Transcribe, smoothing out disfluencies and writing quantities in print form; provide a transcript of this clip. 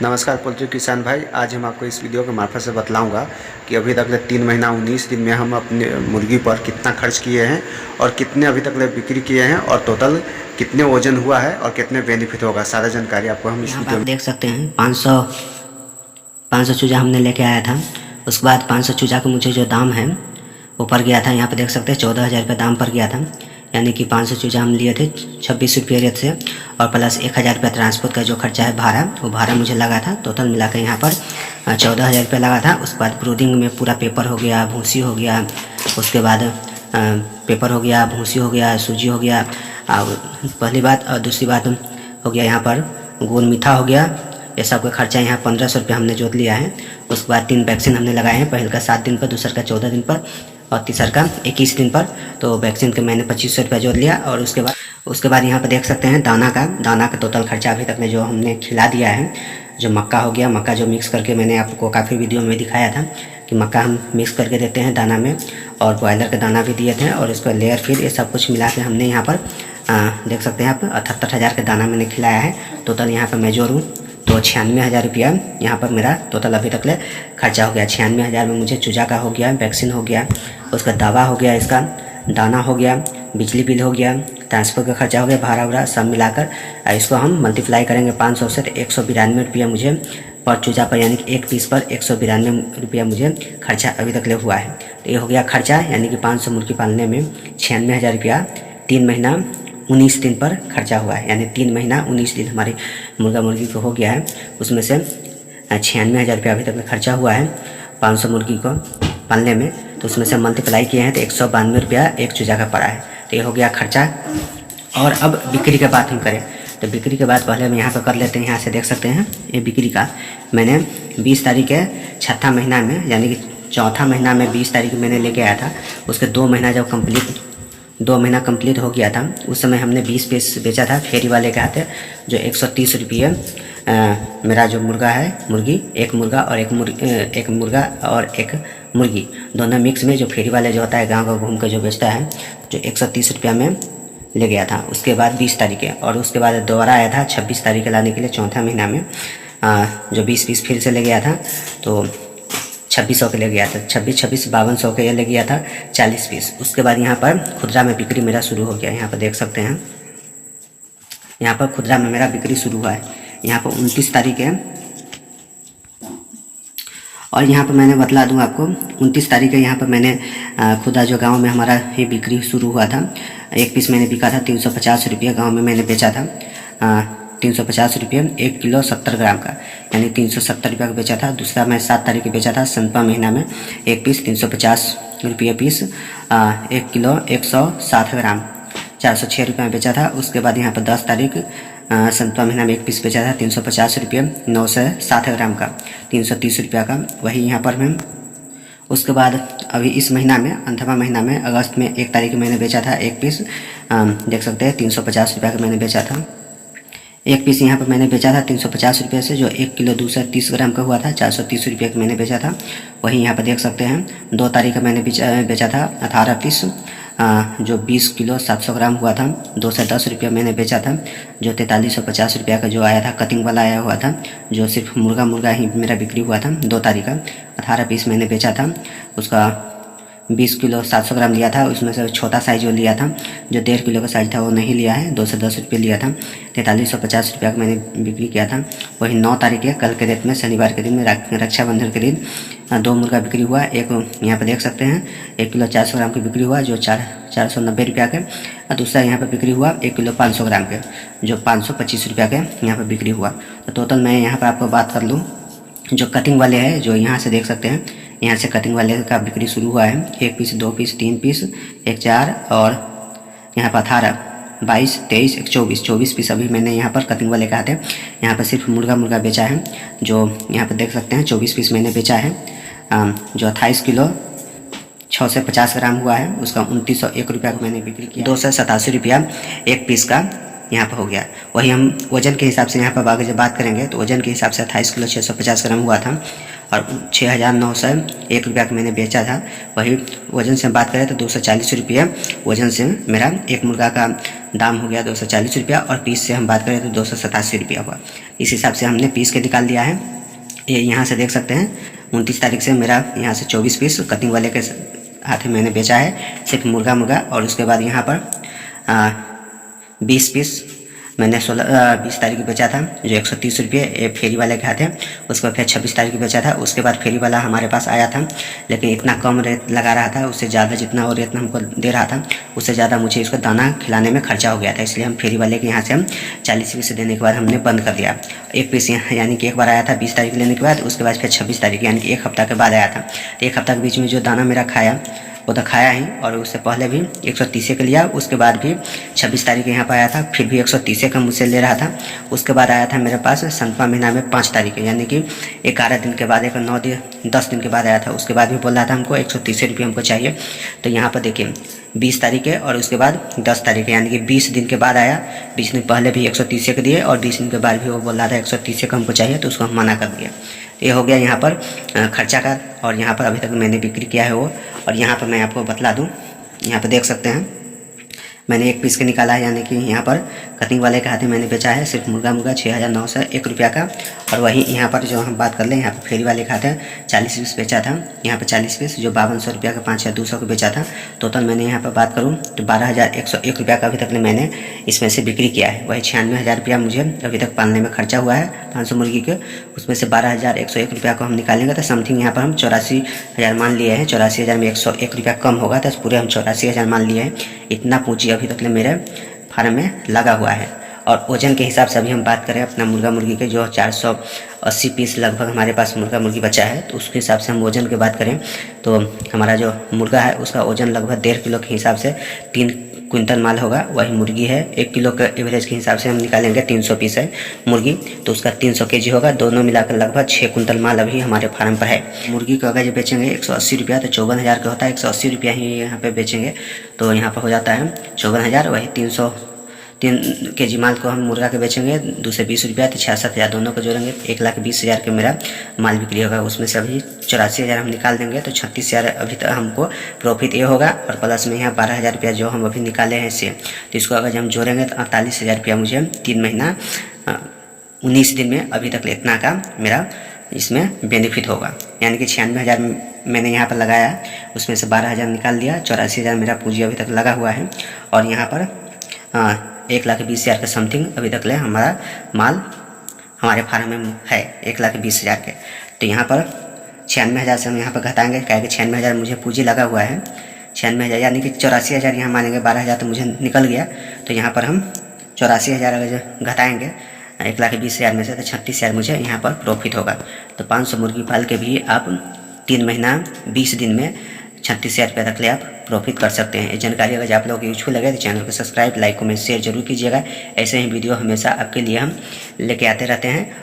नमस्कार पोल्ट्री किसान भाई। आज हम आपको इस वीडियो के मार्फत से बतलाऊंगा कि अभी तक 3 महीना 19 दिन में हम अपने मुर्गी पर कितना खर्च किए हैं और कितने अभी तक बिक्री किए हैं और टोटल कितने वजन हुआ है और कितने बेनिफिट होगा। सारा जानकारी आपको हम इस वीडियो आप देख सकते हैं 500 चूजा हमने लेके आया था। उसके बाद 500 चूजा का मुझे जो दाम है वो पड़ गया था, यहाँ पे देख सकते हैं 14,000 रुपये दाम पड़ गया था। यानी कि 500 चूजा हम लिए थे 26 रुपये रेट से और प्लस 1,000 रुपये ट्रांसपोर्ट का जो खर्चा है भाड़ा, वो भाड़ा मुझे लगा था। टोटल मिला कर यहाँ पर 14,000 रुपये लगा था। उसके बाद ब्रूडिंग में पूरा पेपर हो गया, भूसी हो गया, उसके बाद पेपर हो गया, भूसी हो गया, सूजी हो गया, पहली बात। और दूसरी बात हो गया यहाँ पर गोल मीठा हो गया। ये सब का खर्चा यहाँ 1,500 रुपये हमने जोत लिया है। उसके बाद 3 वैक्सीन हमने लगाए हैं, पहले का 7 दिन पर, दूसर का 14 दिन पर और तीसर का 21 दिन पर। तो वैक्सीन के मैंने 2,500 रुपये जोड़ लिया। और उसके बाद यहाँ पर देख सकते हैं दाना का टोटल खर्चा अभी तक में जो हमने खिला दिया है। जो मक्का हो गया, मक्का जो मिक्स करके मैंने आपको काफ़ी वीडियो में दिखाया था कि मक्का हम मिक्स करके देते हैं दाना में, और बॉयलर का दाना भी दिए थे। और इसको लेयर फिर ये सब कुछ मिला के हमने यहाँ पर देख सकते हैं आप 78,000 का दाना मैंने खिलाया है। टोटल यहाँ पर मैं जोड़ूँ तो 96,000 रुपया यहाँ पर मेरा टोटल अभी तक ले खर्चा हो गया। 96,000 में मुझे चूजा का हो गया, वैक्सीन हो गया, उसका दवा हो गया, इसका दाना हो गया, बिजली बिल हो गया, ट्रांसपोर्ट का खर्चा हो गया, भाड़ा उड़ा सब मिलाकर इसको हम मल्टीप्लाई करेंगे 500 से, तो 192 रुपया मुझे पर चूजा पर, यानी कि एक पीस पर 192 रुपया मुझे खर्चा अभी तक ले हुआ है। तो ये हो गया खर्चा, यानी कि 500 मुर्गी पालने में 96,000 रुपया 3 महीना 19 दिन पर खर्चा हुआ है। यानी 3 महीना 19 दिन हमारी मुर्गा मुर्गी को हो गया है। उसमें से 96,000 रुपया अभी तक में खर्चा हुआ है 500 मुर्गी को पालने में। तो उसमें से मल्टीप्लाई किए हैं तो 192 रुपया एक चूजा का पड़ा है। तो ये हो गया खर्चा। और अब बिक्री के बात हम करें तो बिक्री के बाद पहले हम यहाँ पर कर लेते हैं। यहाँ से देख सकते हैं ये बिक्री का मैंने 20 तारीख के छठा महीना में, यानी कि चौथा महीना में 20 तारीख मैंने लेके आया था। उसके 2 महीना जब 2 महीना कंप्लीट हो गया था, उस समय हमने 20 पीस बेचा था फेरी वाले के हाथे, जो 130 रुपये मेरा जो मुर्गा है, मुर्गी, एक मुर्गा और एक मुर्गा और एक मुर्गी दोनों मिक्स में, जो फेरी वाले जो होता है गाँव घूम कर जो बेचता है, जो 130 रुपया में ले गया था। उसके बाद 20 तारीख है, और उसके बाद दोबारा आया था 26 तारीख के लाने के लिए चौथा महीना में, जो 20 पीस फिर से ले गया था। तो 2600 के ले गया था, 5200 के ले गया था 40 पीस। उसके बाद यहाँ पर खुदरा में बिक्री मेरा शुरू हो गया। यहाँ पर देख सकते हैं, यहाँ पर खुदरा में मेरा बिक्री शुरू हुआ है। यहाँ पर 29 तारीख है, और यहाँ पर मैंने बतला दूँ आपको 29 तारीख है, यहाँ पर मैंने खुदा जो गांव में हमारा ये बिक्री शुरू हुआ था, एक पीस मैंने बिका था 350 रुपये, गाँव में मैंने बेचा था 350 रुपये 1 किलो 70 ग्राम का, यानी 370 रुपये का बेचा था। दूसरा मैं 7 तारीख को बेचा था 7वां महीना में, एक पीस 350 रुपये पीस, 1 किलो 160 ग्राम 406 रुपये में बेचा था। उसके बाद यहाँ पर 10 तारीख 7वां महीना में एक पीस बेचा था 350 रुपये 960 ग्राम का, 330 रुपया का, वही यहाँ पर मैं। उसके बाद अभी इस महीना में, 8वां महीना में, अगस्त में 1 तारीख मैंने बेचा था एक पीस, देख सकते हैं 350 रुपया का मैंने बेचा था। एक पीस यहाँ पर मैंने बेचा था 350 रुपये से, जो 1 किलो 230 ग्राम का हुआ था, 430 रुपये का मैंने बेचा था। वही यहाँ पर देख सकते हैं 2 तारीख का मैंने बेचा था 18 पीस, जो 20 किलो 700 ग्राम हुआ था, 210 रुपये मैंने बेचा था। जो 4350 रुपया का जो आया था कटिंग वाला आया हुआ था, जो सिर्फ मुर्गा ही मेरा बिक्री हुआ था 2 तारीख का, 18 पीस मैंने बेचा था। उसका 20 किलो 700 ग्राम लिया था, उसमें से छोटा साइज जो लिया था, जो 1.5 किलो का साइज था, वो नहीं लिया है, 210 रुपये लिया था। 4350 रुपया का मैंने बिक्री किया था। वही 9 तारीख है, कल के डेट में, शनिवार के दिन में, रक्षाबंधन के दिन 2 मुर्गा बिक्री हुआ। एक यहाँ पर देख सकते हैं 1 किलो 400 ग्राम की बिक्री हुआ, जो 490 रुपया के, और दूसरा यहाँ पर बिक्री हुआ 1 किलो 500 ग्राम के, जो 525 रुपया के यहाँ पर बिक्री हुआ। तो टोटल मैं यहाँ पर आपको बात कर लूँ, जो कटिंग वाले हैं, जो यहाँ से देख सकते हैं, यहाँ से कटिंग वाले का बिक्री शुरू हुआ है। 1 पीस, 2 पीस, 3 पीस, 1 4, और यहाँ पर 18, 22, 23, 1 24 पीस अभी मैंने यहाँ पर कटिंग वाले का है। यहाँ पर सिर्फ मुर्गा बेचा है, जो यहाँ पर देख सकते हैं 24 पीस मैंने बेचा है, जो 28 किलो 6 से 50 ग्राम हुआ है। उसका 2901 रुपया का मैंने बिक्री किया। 287 रुपया एक पीस का यहाँ पर हो गया। वही हम वजन के हिसाब से यहाँ पर आगे जब बात करेंगे तो वजन के हिसाब से 28 किलो 650 ग्राम हुआ था। और 6,901 रुपया का मैंने बेचा था। वही वज़न से हम बात करें तो 240 रुपये वज़न से मेरा एक मुर्गा का दाम हो गया 240 रुपया, और पीस से हम बात करें तो 287 रुपया हुआ। इस हिसाब से हमने पीस के निकाल दिया है। ये यहाँ से देख सकते हैं 29 तारीख से मेरा यहाँ से 24 पीस कटिंग वाले के हाथ में मैंने बेचा है, सिर्फ मुर्गा। और उसके बाद यहाँ पर 20 पीस मैंने 20 तारीख को बेचा था, जो 130 रुपये फेरी वाले के हाथ है। उसके बाद फिर 26 तारीख को बेचा था। उसके बाद फेरी वाला हमारे पास आया था, लेकिन इतना कम रेट लगा रहा था, उससे ज़्यादा जितना और रेट हमको दे रहा था उससे ज़्यादा मुझे इसको दाना खिलाने में खर्चा हो गया था। इसलिए हम फेरी वाले के यहाँ से हम 40 पीस देने के बाद हमने बंद कर दिया। एक पीस यानी कि एक बार आया था 20 तारीख लेने के बाद, उसके बाद फिर 26 तारीख यानी कि एक हफ्ता के बाद आया था। तो एक हफ्ता के बीच में जो दाना मेरा खाया वो तो खाया ही, और उससे पहले भी 130 का लिया। उसके बाद भी 26 तारीख यहाँ पर आया था, फिर भी 130 का मुझसे ले रहा था। उसके बाद आया था मेरे पास संतवा महीना में 5 तारीख यानी कि 11 दिन के बाद, 10 दिन के बाद आया था। उसके बाद भी बोल रहा था हमको 130 रुपये हमको चाहिए। तो यहाँ पर देखिए 20 तारीख है और उसके बाद 10 तारीख यानी कि 20 दिन के बाद आया। 20 दिन पहले भी 130 का दिए और 20 दिन के बाद भी वो बोल रहा था 130 का हमको चाहिए, तो उसको हम मना कर दिया। ये हो गया यहाँ पर खर्चा का। और यहाँ पर अभी तक मैंने बिक्री किया है वो। और यहाँ पर मैं आपको बतला दूँ, यहाँ पर देख सकते हैं मैंने एक पीस के निकाला है, यानी कि यहाँ पर कटिंग वाले के हाथ में मैंने बेचा है सिर्फ मुर्गा 6,901 रुपया का। और वहीं यहाँ पर जो हम बात कर लें, यहाँ पर फेरी वाले के हाथ है 40 पीस बेचा था। यहाँ पर 40 पीस जो 5200 रुपया का 5,200 को बेचा था। टोटल मैंने यहाँ पर बात करूँ तो 12,101 रुपया का अभी तक मैंने इसमें से बिक्री किया है। वही 96,000 रुपया मुझे अभी तक पालने में खर्चा हुआ है 500 मुर्गी के। उसमें से 12,101 रुपया को हम निकालेंगे तो समथिंग यहाँ पर हम 84,000 मान लिए हैं। 84,000 में 101 रुपया कम होगा तो पूरे हम 84,000 मान लिए हैं। इतना पूंजी अभी तक मेरे फार्म में लगा हुआ है। और वजन के हिसाब से अभी हम बात करें अपना मुर्गा मुर्गी के, जो 480 पीस लगभग हमारे पास मुर्गा मुर्गी बचा है, तो उसके हिसाब से हम वजन की बात करें तो हमारा जो मुर्गा है उसका वजन लगभग 1.5 किलो के हिसाब से 3 क्विंटल माल होगा। वही मुर्गी है 1 किलो के एवरेज के हिसाब से हम निकालेंगे, 300 पीस है मुर्गी तो उसका 300 kg होगा। दोनों मिलाकर लगभग 6 क्विंटल माल अभी हमारे फार्म पर है। मुर्गी को अगर जो बेचेंगे 180 रुपया तो 54,000 का होता है। 180 रुपया ही यहाँ पे बेचेंगे तो यहाँ पर हो जाता है 54,000। वही 3 kg माल को हम मुर्गा के बेचेंगे 220 रुपया तो 66,000 दोनों को जोड़ेंगे 1,20,000 के मेरा माल बिक्री होगा। उसमें से अभी 84,000 हम निकाल देंगे तो 36,000 अभी तक हमको प्रॉफिट ये होगा। और प्लस में यहाँ 12,000 रुपया जो हम अभी निकाले हैं इससे, तो इसको अगर हम जोड़ेंगे तो 48,000 रुपया मुझे 3 महीना 19 दिन में अभी तक इतना का मेरा इसमें बेनिफिट होगा। यानी कि 96,000 मैंने यहाँ पर लगाया, उसमें से 12,000 निकाल दिया, 84,000 मेरा पूंजी अभी तक लगा हुआ है। और यहाँ पर 1,20,000 के समथिंग अभी तक ले हमारा माल हमारे फार्म में है 1,20,000 के। तो यहाँ पर 96,000 से हम यहाँ पर घटाएंगे, क्या कि 96,000 मुझे पूंजी लगा हुआ है। 96,000 यानी कि 84,000 यहाँ मानेंगे, 12,000 तो मुझे निकल गया। तो यहाँ पर हम 84,000 अगर घटाएंगे 1,20,000 में से तो 36,000 मुझे यहाँ पर प्रॉफिट होगा। तो 500 मुर्गी पाल के भी आप 3 महीना 20 दिन में 36,000 रुपये तक ले आप प्रॉफिट कर सकते हैं। ये जानकारी अगर आप लोगों को यूजफुल लगे तो चैनल को सब्सक्राइब, लाइक, कमेंट, शेयर जरूर कीजिएगा। ऐसे ही वीडियो हमेशा आपके लिए हम लेके आते रहते हैं।